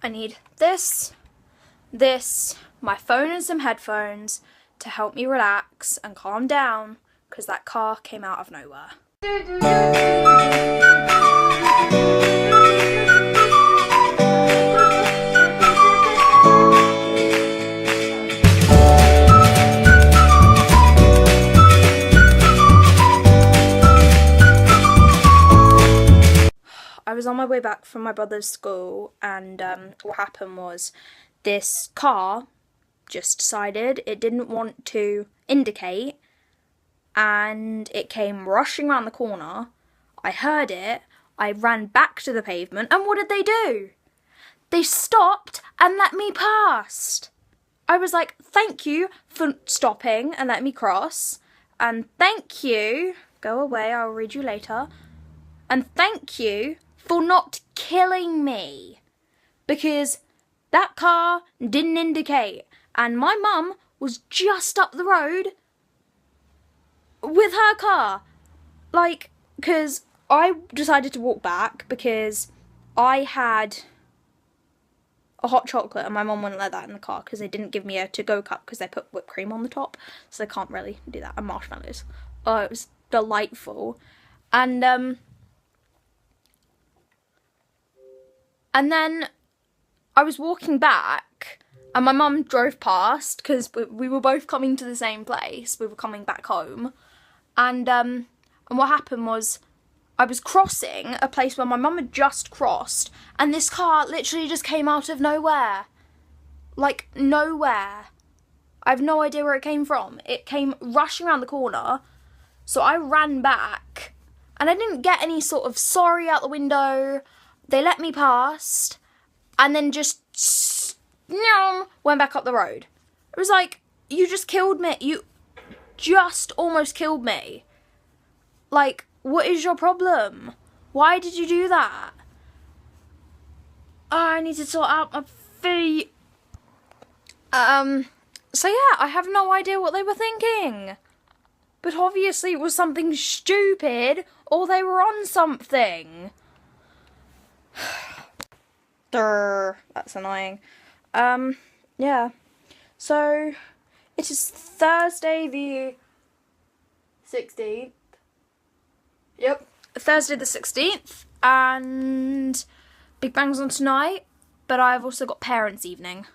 I need this, my phone and some headphones to help me relax and calm down because that car came out of nowhere. I was on my way back from my brother's school, and what happened was this car just decided it didn't want to indicate, and it came rushing around the corner. I heard it, I ran back to the pavement, and what did they do? They stopped and let me past. I was like, thank you for stopping and letting me cross, and thank you, go away, I'll read you later, and thank you for not killing me, because that car didn't indicate, and my mum was just up the road with her car. Like, because I decided to walk back because I had a hot chocolate and my mum wouldn't let that in the car because they didn't give me a to-go cup because they put whipped cream on the top, so they can't really do that, and marshmallows. Oh, it was delightful. And then I was walking back and my mum drove past because we were both coming to the same place. We were coming back home. And what happened was I was crossing a place where my mum had just crossed, and this car literally just came out of nowhere. Like, nowhere. I have no idea where it came from. It came rushing around the corner, so I ran back, and I didn't get any sort of sorry out the window. They let me past, and then just went back up the road. It was like, you just killed me. You just almost killed me. Like, what is your problem? Why did you do that? Oh, I need to sort out my feet. So yeah, I have no idea what they were thinking. But obviously it was something stupid, or they were on something. That's annoying. Yeah. So, it is Thursday the 16th. Yep. Thursday the 16th, and Big Bang's on tonight, but I've also got parents' evening.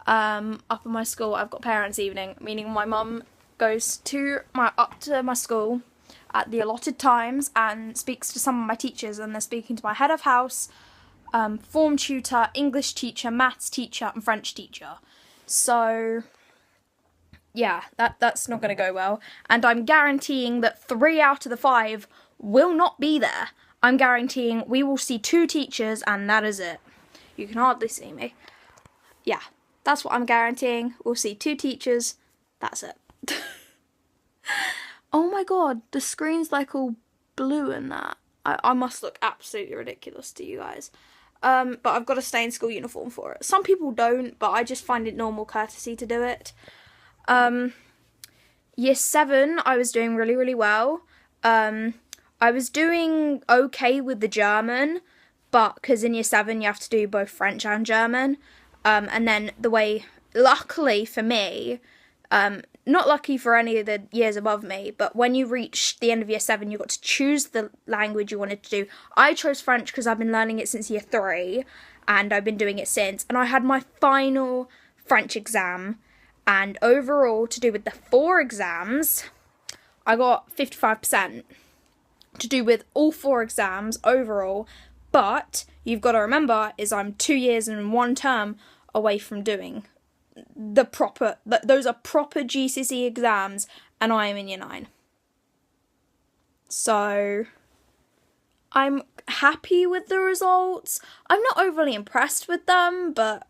Up at my school, I've got parents' evening, meaning my mum goes up to my school at the allotted times and speaks to some of my teachers, and they're speaking to my head of house, form tutor, English teacher, maths teacher, and French teacher. So, yeah, that's not going to go well. And I'm guaranteeing that 3 out of the 5 will not be there. I'm guaranteeing we will see 2 teachers, and that is it. You can hardly see me. Yeah, that's what I'm guaranteeing. We'll see 2 teachers. That's it. Oh my god, the screen's like all blue and that. I must look absolutely ridiculous to you guys. But I've got to stay in school uniform for it. Some people don't, but I just find it normal courtesy to do it. Year 7, I was doing really, really well. I was doing okay with the German, but because in year 7 you have to do both French and German. And then luckily for me, not lucky for any of the years above me, but when you reach the end of year 7, you got to choose the language you wanted to do. I chose French because I've been learning it since year 3, and I've been doing it since. And I had my final French exam, and overall, to do with the 4 exams, I got 55%. To do with all 4 exams overall, but you've got to remember is I'm 2 years and 1 term away from doing those are proper GCSE exams, and I am in year 9. So, I'm happy with the results. I'm not overly impressed with them, but,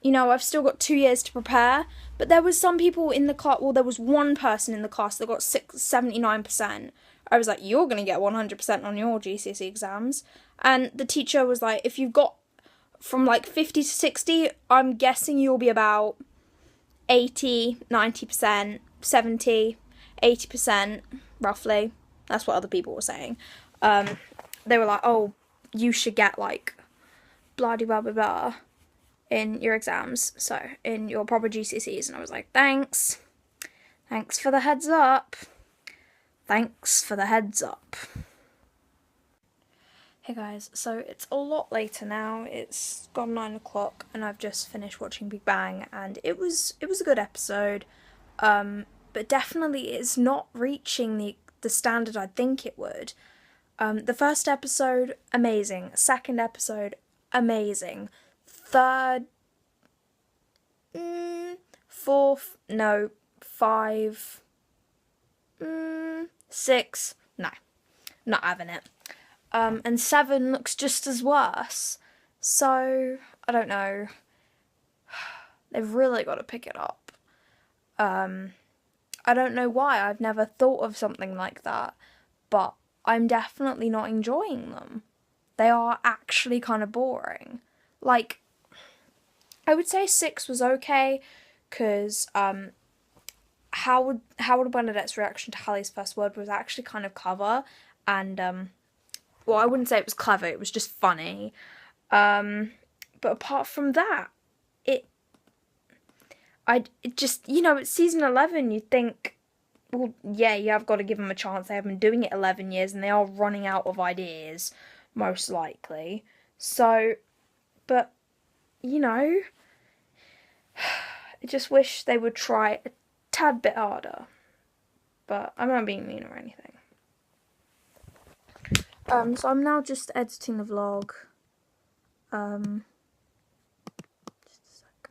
you know, I've still got 2 years to prepare. But there was some people in the class, well, there was one person in the class that got 79%. I was like, you're going to get 100% on your GCSE exams. And the teacher was like, if you've got from like 50 to 60, I'm guessing you'll be about 80, 90%, 70, 80%, roughly. That's what other people were saying. They were like, oh, you should get like blah blah blah blah in your exams, so in your proper GCSEs. And I was like, thanks for the heads up. Thanks for the heads up. Hey guys, so it's a lot later now. It's gone 9 o'clock and I've just finished watching Big Bang, and it was a good episode, but definitely it's not reaching the standard I'd think it would. The first episode, amazing. Second episode, amazing. Third, fourth, no. 5, 6, no, not having it. And 7 looks just as worse. So, I don't know. They've really got to pick it up. I don't know why. I've never thought of something like that. But I'm definitely not enjoying them. They are actually kind of boring. Like, I would say 6 was okay, because Howard Bernadette's reaction to Hallie's first word was actually kind of clever, and well, I wouldn't say it was clever, it was just funny. But apart from that, it just, you know, it's season 11, you'd think, well, yeah, you have got to give them a chance. They have been doing it 11 years, and they are running out of ideas, most likely. So, but, you know, I just wish they would try a tad bit harder. But I'm not being mean or anything. So I'm now just editing the vlog. Just a sec.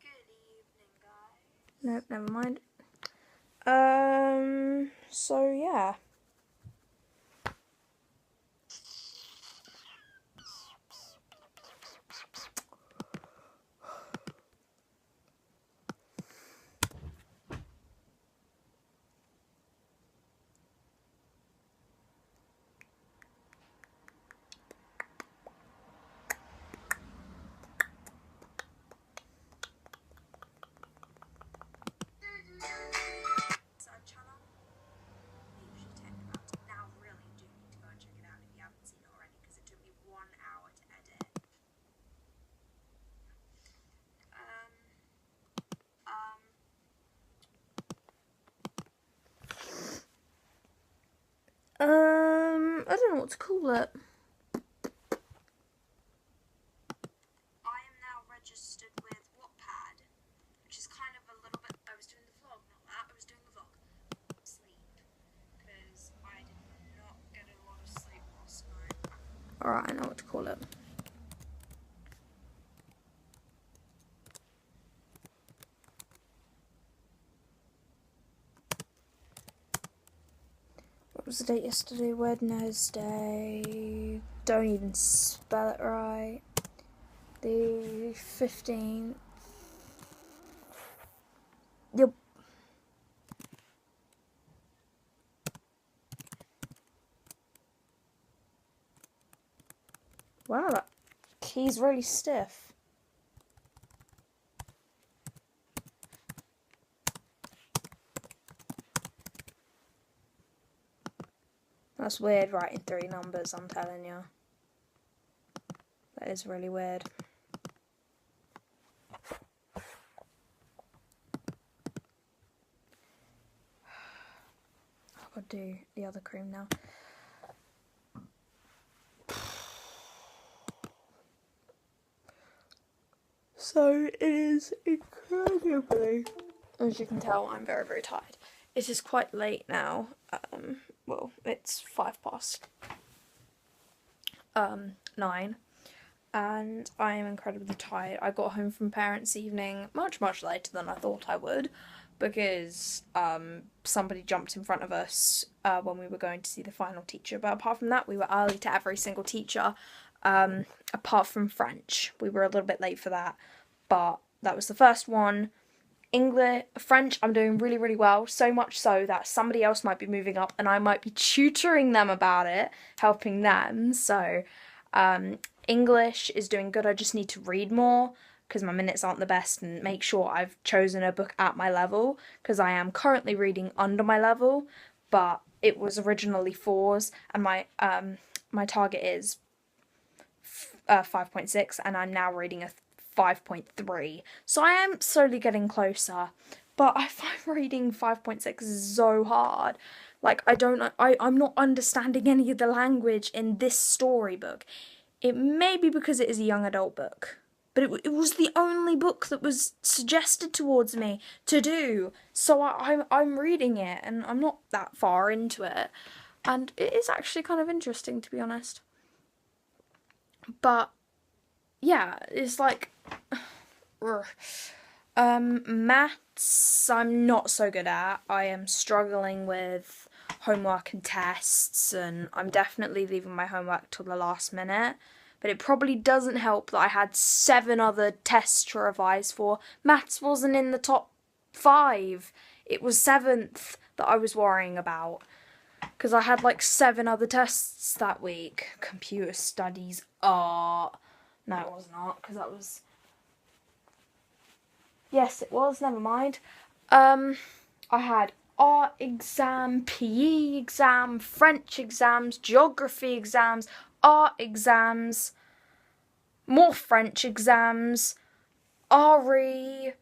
Good evening, guys. Nope, never mind. So yeah. I don't know what to call it. I am now registered with Wattpad, which is kind of a little bit. I was doing the vlog, not that. I was doing the vlog. Sleep, because I did not get a lot of sleep last night. Alright, I know what to call it. What was the date yesterday? Wednesday. Don't even spell it right. The 15th. Yep. Wow, that key's really stiff. That's weird writing 3 numbers, I'm telling you. That is really weird. I've got to do the other cream now. So it is incredibly, as you can tell, I'm very, very tired. It is quite late now. Well, it's 9, and I am incredibly tired. I got home from parents' evening much, much later than I thought I would, because somebody jumped in front of us when we were going to see the final teacher. But apart from that, we were early to every single teacher, apart from French. We were a little bit late for that, but that was the first one. French, I'm doing really, really well, so much so that somebody else might be moving up and I might be tutoring them about it, helping them. So English is doing good. I just need to read more because my minutes aren't the best, and make sure I've chosen a book at my level, because I am currently reading under my level, but it was originally 4s, and my target is 5.6, and I'm now reading a 5.3. So I am slowly getting closer, but I find reading 5.6 is so hard. Like, I'm not understanding any of the language in this storybook. It may be because it is a young adult book, but it was the only book that was suggested towards me to do. So I'm reading it, and I'm not that far into it, and it is actually kind of interesting, to be honest. But yeah, it's like maths I'm not so good at. I am struggling with homework and tests, and I'm definitely leaving my homework till the last minute. But it probably doesn't help that I had 7 other tests to revise for. Maths wasn't in the top 5. It was 7th that I was worrying about, because I had like 7 other tests that week. Computer studies, art. No, it was not, because that was... Yes, it was, never mind. I had art exam, PE exam, French exams, geography exams, art exams, more French exams, RE.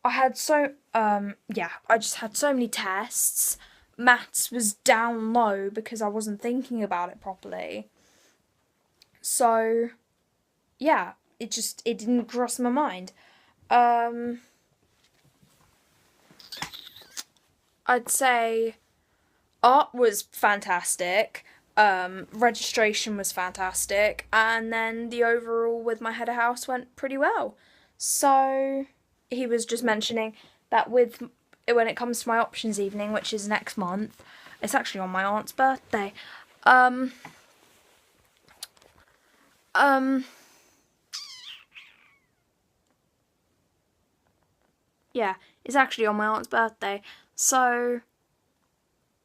I just had so many tests. Maths was down low because I wasn't thinking about it properly. So, yeah, it didn't cross my mind. I'd say art was fantastic. Registration was fantastic, and then the overall with my head of house went pretty well. So he was just mentioning that when it comes to my options evening, which is next month, it's actually on my aunt's birthday. Yeah, it's actually on my aunt's birthday. So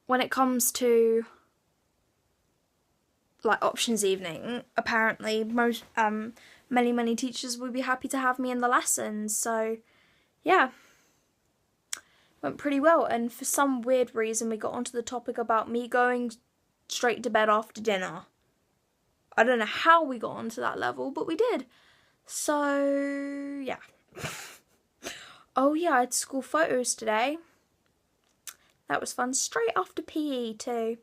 when it comes to like options evening, apparently many teachers would be happy to have me in the lessons. So yeah, went pretty well. And for some weird reason, we got onto the topic about me going straight to bed after dinner. I don't know how we got onto that level, but we did. So yeah. Oh yeah, I had school photos today. That was fun. Straight after PE too.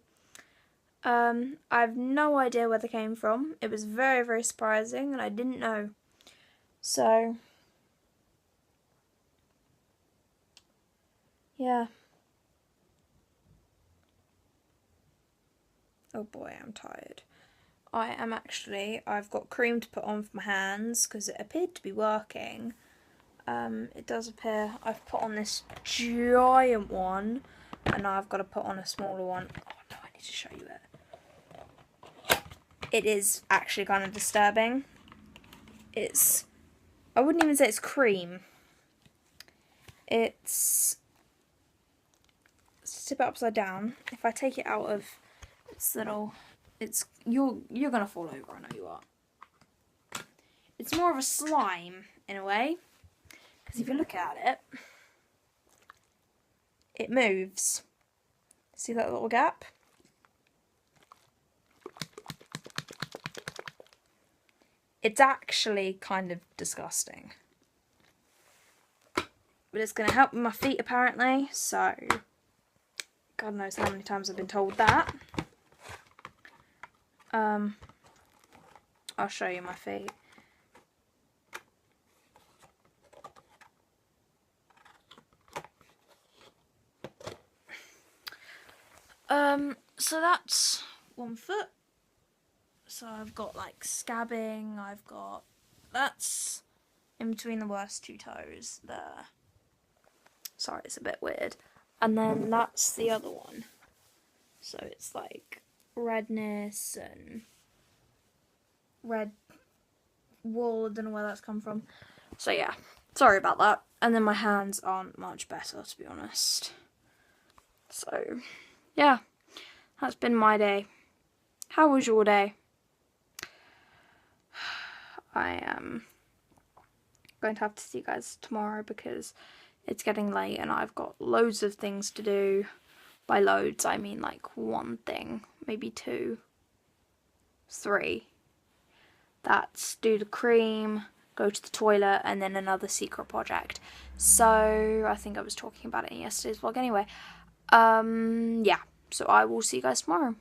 I have no idea where they came from. It was very, very surprising, and I didn't know. So, yeah. Oh boy, I'm tired. I've got cream to put on for my hands because it appeared to be working. It does appear I've put on this giant one, and now I've got to put on a smaller one. Oh no, I need to show you it. It is actually kind of disturbing. I wouldn't even say it's cream. Let's tip it upside down. If I take it out of its little, you're gonna fall over, I know you are. It's more of a slime in a way, because if you look at it, it moves. See that little gap? It's actually kind of disgusting. But it's going to help with my feet apparently, so God knows how many times I've been told that. I'll show you my feet. So that's one foot. So I've got like scabbing, that's in between the worst 2 toes there. Sorry, it's a bit weird. And then that's the other one. So it's like redness and red wool, I don't know where that's come from. So yeah, sorry about that. And then my hands aren't much better, to be honest. So yeah, that's been my day. How was your day? I am going to have to see you guys tomorrow because it's getting late and I've got loads of things to do. By loads, I mean like one thing, maybe 2, 3. That's do the cream, go to the toilet, and then another secret project. So I think I was talking about it in yesterday's vlog anyway. Yeah, so I will see you guys tomorrow.